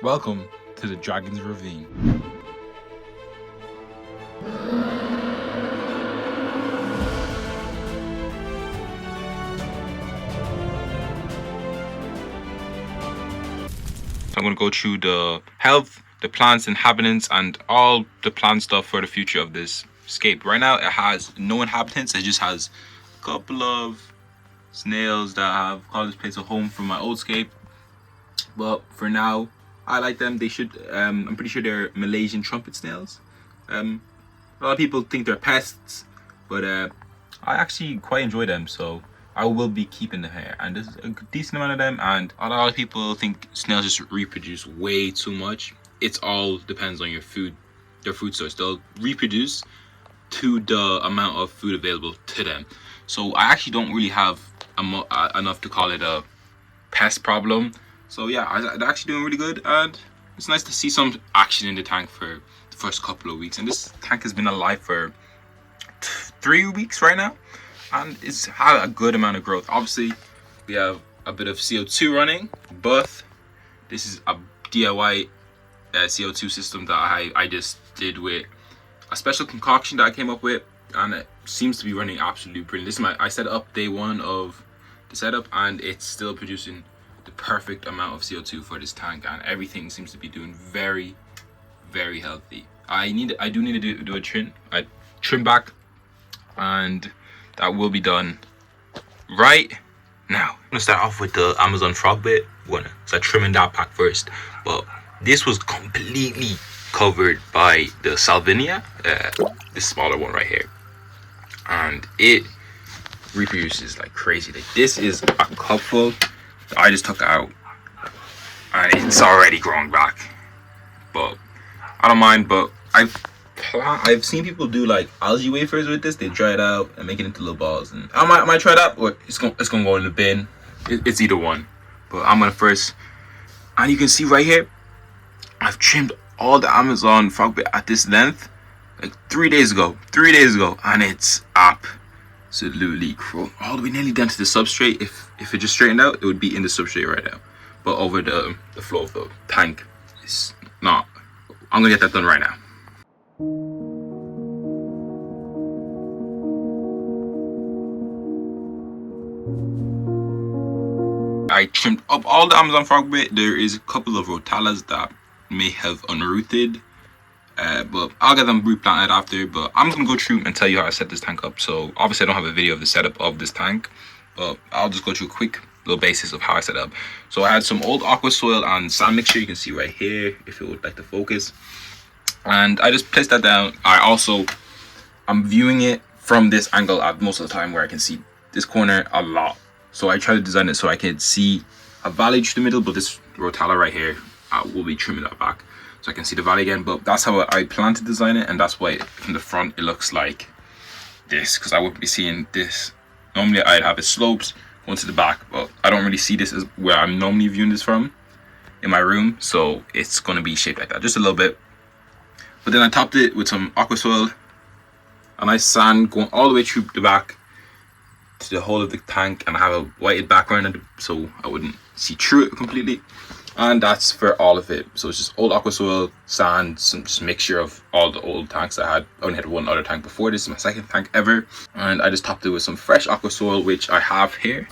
Welcome to the Dragon's Ravine. I'm going to go through the health, the plant's inhabitants, and all the plant stuff for the future of this scape. Right now, it has no inhabitants. It just has a couple of snails that have called this place a home for my old scape. But for now, I like them. They should. I'm pretty sure they're Malaysian trumpet snails. A lot of people think they're pests, but I actually quite enjoy them. So I will be keeping them here, and there's a decent amount of them. And a lot of people think snails just reproduce way too much. It all depends on your food, their food source. They'll reproduce to the amount of food available to them. So I actually don't really have enough to call it a pest problem. So yeah, they're actually doing really good, and it's nice to see some action in the tank for the first couple of weeks. And this tank has been alive for 3 weeks right now, and it's had a good amount of growth. Obviously, we have a bit of CO2 running, but this is a DIY CO2 system that I just did with a special concoction that I came up with, and it seems to be running absolutely brilliant. This is I set up day one of the setup, and it's still producing the perfect amount of CO2 for this tank, and everything seems to be doing very, very healthy. I do need to do a trim back, and that will be done right now. I'm gonna start off with the Amazon frog bit. We're gonna start trimming that back first, but this was completely covered by the Salvinia, this smaller one right here, and it reproduces like crazy. Like, this is a cupful that I just took out, and it's already growing back, but I don't mind. But I've seen people do like algae wafers with this. They dry it out and make it into little balls, and I might try that, or it's gonna go in the bin. It's either one, but I'm gonna first. And you can see right here, I've trimmed all the Amazon frog bait at this length like 3 days ago, and it's absolutely grown all the way nearly down to the substrate. If it just straightened out, it would be in the substrate right now, but over the flow of the tank, it's not. I'm gonna get that done right now. I trimmed up all the Amazon frog bait. There is a couple of Rotalas that may have unrooted, but I'll get them replanted after. But I'm just gonna go through and tell you how I set this tank up. So obviously I don't have a video of the setup of this tank, but I'll just go through a quick little basis of how I set up. So I had some old aqua soil and sand mixture, you can see right here if it would like to focus, and I just placed that down. I'm viewing it from this angle at most of the time, where I can see this corner a lot. So I try to design it so I can see a valley through the middle, but this Rotala right here, will be trimming that back so I can see the valley again. But that's how I plan to design it, and that's why from the front it looks like this, because I wouldn't be seeing this. Normally I'd have it slopes going to the back, but I don't really see this as where I'm normally viewing this from in my room, so it's going to be shaped like that, just a little bit. But then I topped it with some aqua soil, a nice sand going all the way through the back to the whole of the tank, and I have a whited background so I wouldn't see through it completely. And that's for all of it. So it's just old aqua soil, sand, some just mixture of all the old tanks I had. I only had one other tank before. This is my second tank ever, and I just topped it with some fresh aqua soil, which I have here.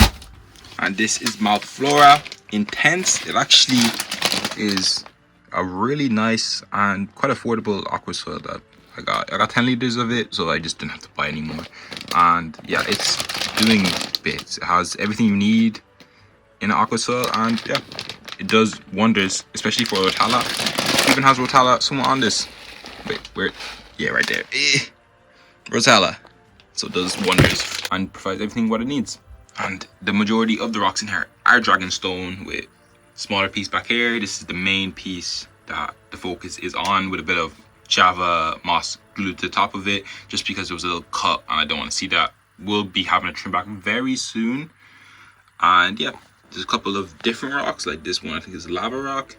And this is Malflora Intense. It actually is a really nice and quite affordable aqua soil that I got 10 liters of it, so I just didn't have to buy anymore. And yeah, it's doing bits. It has everything you need in an aqua soil, and yeah, it does wonders, especially for Rotala. It even has Rotala somewhere on this. Wait, where? Yeah, right there. Rotala. So it does wonders and provides everything what it needs. And the majority of the rocks in here are dragonstone with smaller piece back here. This is the main piece that the focus is on, with a bit of Java moss glued to the top of it, just because there was a little cut and I don't want to see that. We'll be having a trim back very soon. And yeah, there's a couple of different rocks, like this one I think is a lava rock.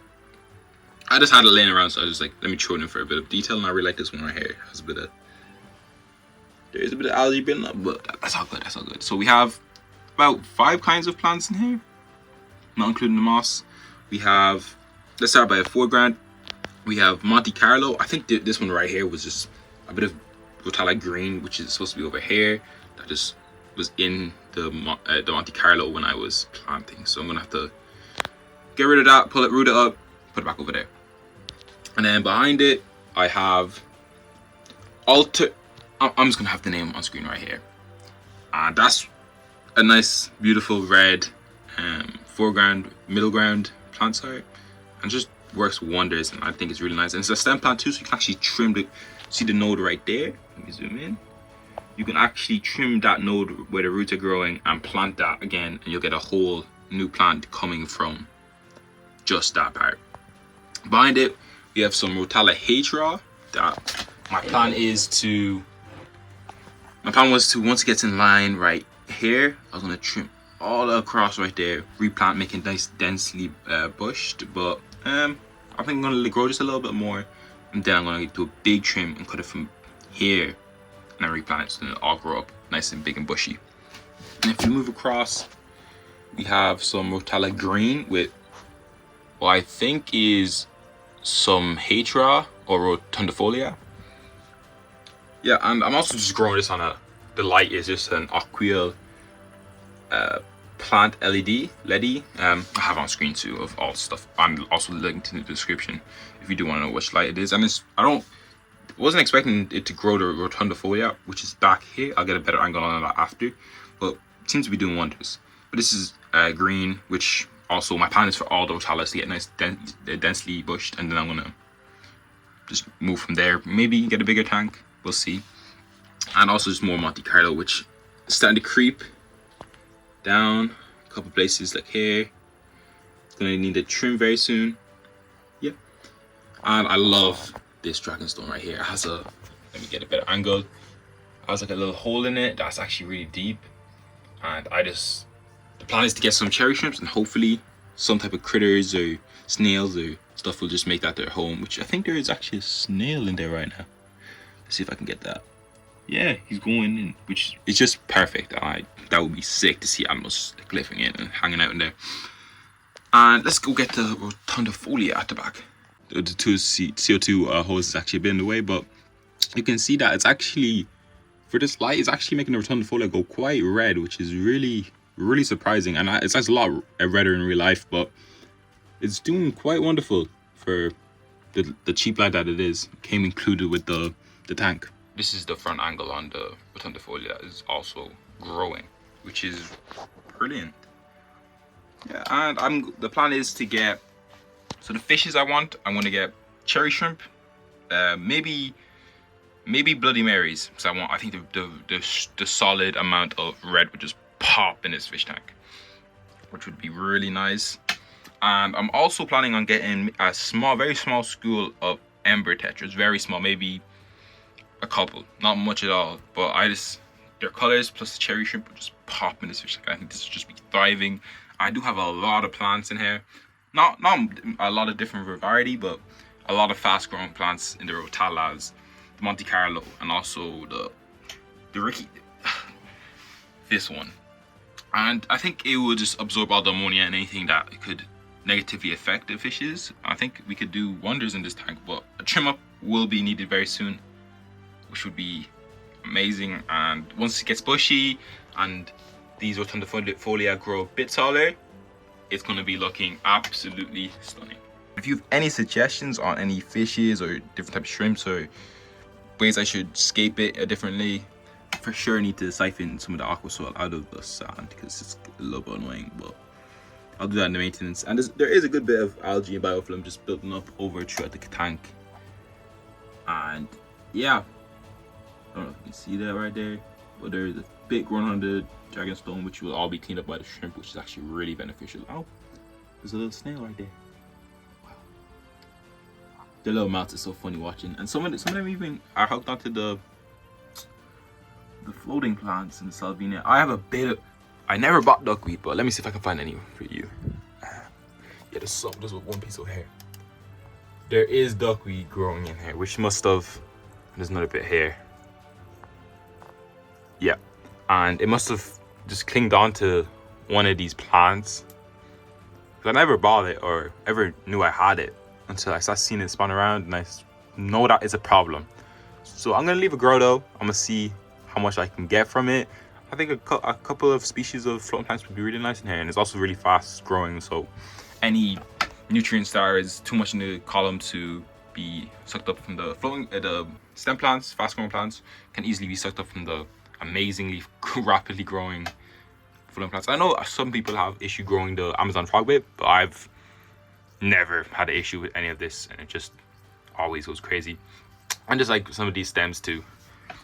I just had it laying around, so I just like, let me throw it in for a bit of detail, and I really like this one right here. It has a bit of, there is a bit of algae building up, but that's all good, that's all good. So we have about 5 kinds of plants in here, not including the moss. We have let's start by the foreground. We have Monte Carlo. I think this one right here was just a bit of Rotala green, which is supposed to be over here. That just was in the Monte Carlo when I was planting. So I'm gonna have to get rid of that, pull it, root it up, put it back over there. And then behind it, I have I'm just gonna have the name on screen right here. And that's a nice, beautiful red foreground, middle ground plant site, and just works wonders. And I think it's really nice. And it's a stem plant too, so you can actually trim the, see the node right there. Let me zoom in. You can actually trim that node where the roots are growing and plant that again, and you'll get a whole new plant coming from just that part. Behind it, we have some Rotala Hydra. That my plan was to, once it gets in line right here, I was gonna trim all across right there, replant, make it nice densely bushed. But I think I'm gonna grow just a little bit more, and then I'm gonna do a big trim and cut it from here, and then replant it, so then it'll all grow up nice and big and bushy. And if we move across, we have some Rotala green with what I think is some Hydra or rotundifolia. Yeah, and I'm also just growing this on the light is just an aqua plant LED. I have on screen too of all stuff. I'm also linked in the description if you do want to know which light it is. And wasn't expecting it to grow the rotundifolia, which is back here. I'll get a better angle on that after, but it seems to be doing wonders. But this is green, which also my plan is for all the Rotalas to get nice densely bushed, and then I'm gonna just move from there, maybe get a bigger tank, we'll see. And also just more Monte Carlo, which is starting to creep down a couple places like here. It's gonna need a trim very soon. Yep. And I love this dragonstone right here. It has a, let me get a better angle. It has like a little hole in it that's actually really deep. And the plan is to get some cherry shrimps, and hopefully some type of critters or snails or stuff will just make that their home, which I think there is actually a snail in there right now. Let's see if I can get that. Yeah, he's going in, which is just perfect. That would be sick to see animals like living in and hanging out in there. And let's go get the rotundifolia at the back. The two CO2 hoses actually a bit in the way, but you can see that it's actually, for this light, it's actually making the rotundifolia go quite red, which is really surprising. And it's a lot redder in real life, but it's doing quite wonderful for the cheap light that it is. Came included with the tank. This is the front angle on the rotundifolia, is also growing, which is brilliant. Yeah, and the plan is to get, so the fishes I'm gonna get cherry shrimp, maybe Bloody Marys, because I think the solid amount of red would just pop in this fish tank, which would be really nice. And I'm also planning on getting a very small school of ember tetras, very small, maybe a couple, not much at all, but their colors plus the cherry shrimp would just pop in this fish tank. I think this would just be thriving. I do have a lot of plants in here, not a lot of different variety, but a lot of fast growing plants in the Rotalas, the Monte Carlo, and also the Ricky, this one. And I think it will just absorb all the ammonia and anything that could negatively affect the fishes. I think we could do wonders in this tank, but a trim up will be needed very soon, which would be amazing. And once it gets bushy and these rotundifolia grow a bit taller, it's going to be looking absolutely stunning. If you have any suggestions on any fishes or different type of shrimps or ways I should scape it differently, for sure need to siphon some of the aqua soil out of the sand because it's a little bit annoying, but I'll do that in the maintenance. And there is a good bit of algae and biofilm just building up over throughout the tank. And yeah, I don't know if you can see that right there, but there is a bit growing on the dragonstone, which will all be cleaned up by the shrimp, which is actually really beneficial. Oh, there's a little snail right there. Wow. The little mouths is so funny watching, and some of them even are hooked onto the floating plants in the salvia. I have a bit of, I never bought duckweed, but let me see if I can find any for you. Yeah, there's one piece of hair. There is duckweed growing in here, which must have, there's another bit here. Yeah, and it must have just clinged onto one of these plants I never bought it or ever knew I had it until I started seeing it spawn around, and I know that it's a problem. So I'm gonna leave it grow though. I'm gonna see how much I can get from it. I think a couple of species of floating plants would be really nice in here, and it's also really fast growing, so any nutrients that is too much in the column to be sucked up from the the stem plants, fast growing plants, can easily be sucked up from the amazingly rapidly growing floating plants. I know some people have issue growing the Amazon frogbait, but I've never had an issue with any of this, and it just always goes crazy. And just like some of these stems too.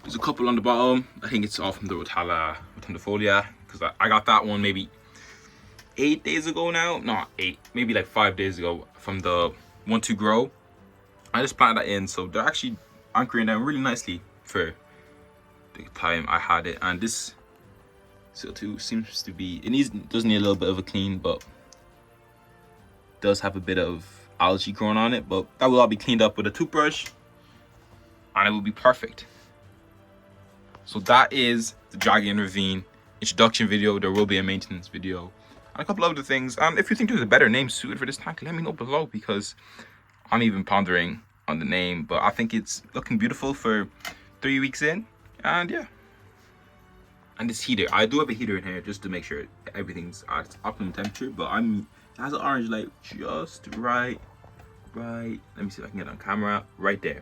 There's a couple on the bottom. I think it's all from the Rotala, rotundifolia, because I got that one maybe 8 days ago now. Not 8, maybe like 5 days ago from the 1-2 grow. I just planted that in, so they're actually anchoring down really nicely for the time I had it. And this CO2 seems to be, does need a little bit of a clean, but does have a bit of algae growing on it. But that will all be cleaned up with a toothbrush, and it will be perfect. So that is the Dragon Ravine introduction video. There will be a maintenance video and a couple other things. And if you think there's a better name suited for this tank, let me know below, because I'm even pondering on the name. But I think it's looking beautiful for 3 weeks in. And yeah. And this heater, I do have a heater in here just to make sure everything's at its optimum temperature. But it has an orange light just right. Let me see if I can get it on camera. Right there.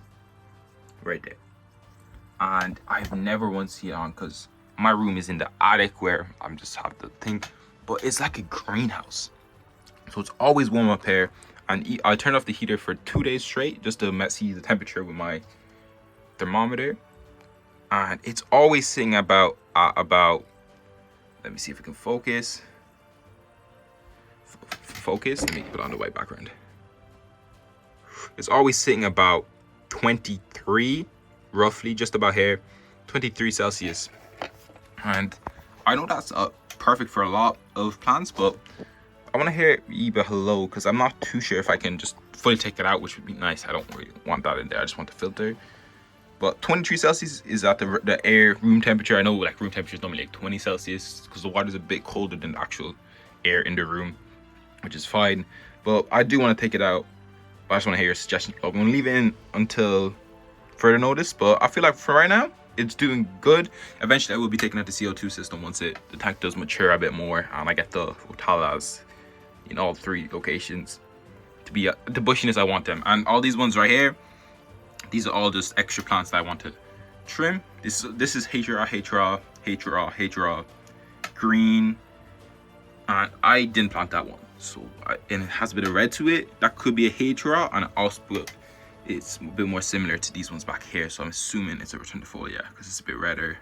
And I've never once seen it on, because my room is in the attic where I'm just have the thing, but it's like a greenhouse, so it's always warm up here. And I turned off the heater for 2 days straight just to see the temperature with my thermometer, and it's always sitting about let me see if we can focus. Let me put on the white background. It's always sitting about 23, roughly, just about here, 23 Celsius. And I know that's perfect for a lot of plants, but I want to hear Eva hello, because I'm not too sure if I can just fully take it out, which would be nice. I don't really want that in there, I just want the filter. But 23 Celsius is at the air room temperature. I know like room temperature is normally like 20 Celsius because the water is a bit colder than the actual air in the room, which is fine. But I do want to take it out. I just want to hear your suggestions. I'm going to leave it in until further notice, but I feel like for right now it's doing good. Eventually I will be taking out the CO2 system once the tank does mature a bit more, and I get the Rotalas in all 3 locations to be the bushiness I want them. And all these ones right here, these are all just extra plants that I want to trim. This is H-raw green, and I didn't plant that one, so and it has a bit of red to it. That could be a H-raw, and also it's a bit more similar to these ones back here, so I'm assuming it's a rotundifolia because it's a bit redder.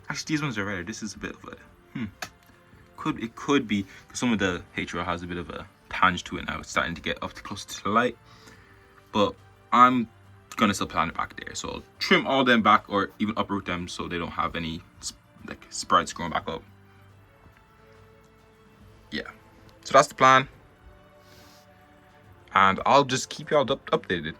Actually, these ones are redder. This is a bit of a it could be, because some of the H-raw has a bit of a tinge to it now. It's starting to get up close to the light, but I'm gonna still plant it back there. So I'll trim all them back, or even uproot them so they don't have any like sprouts growing back up. Yeah, so that's the plan, and I'll just keep y'all updated.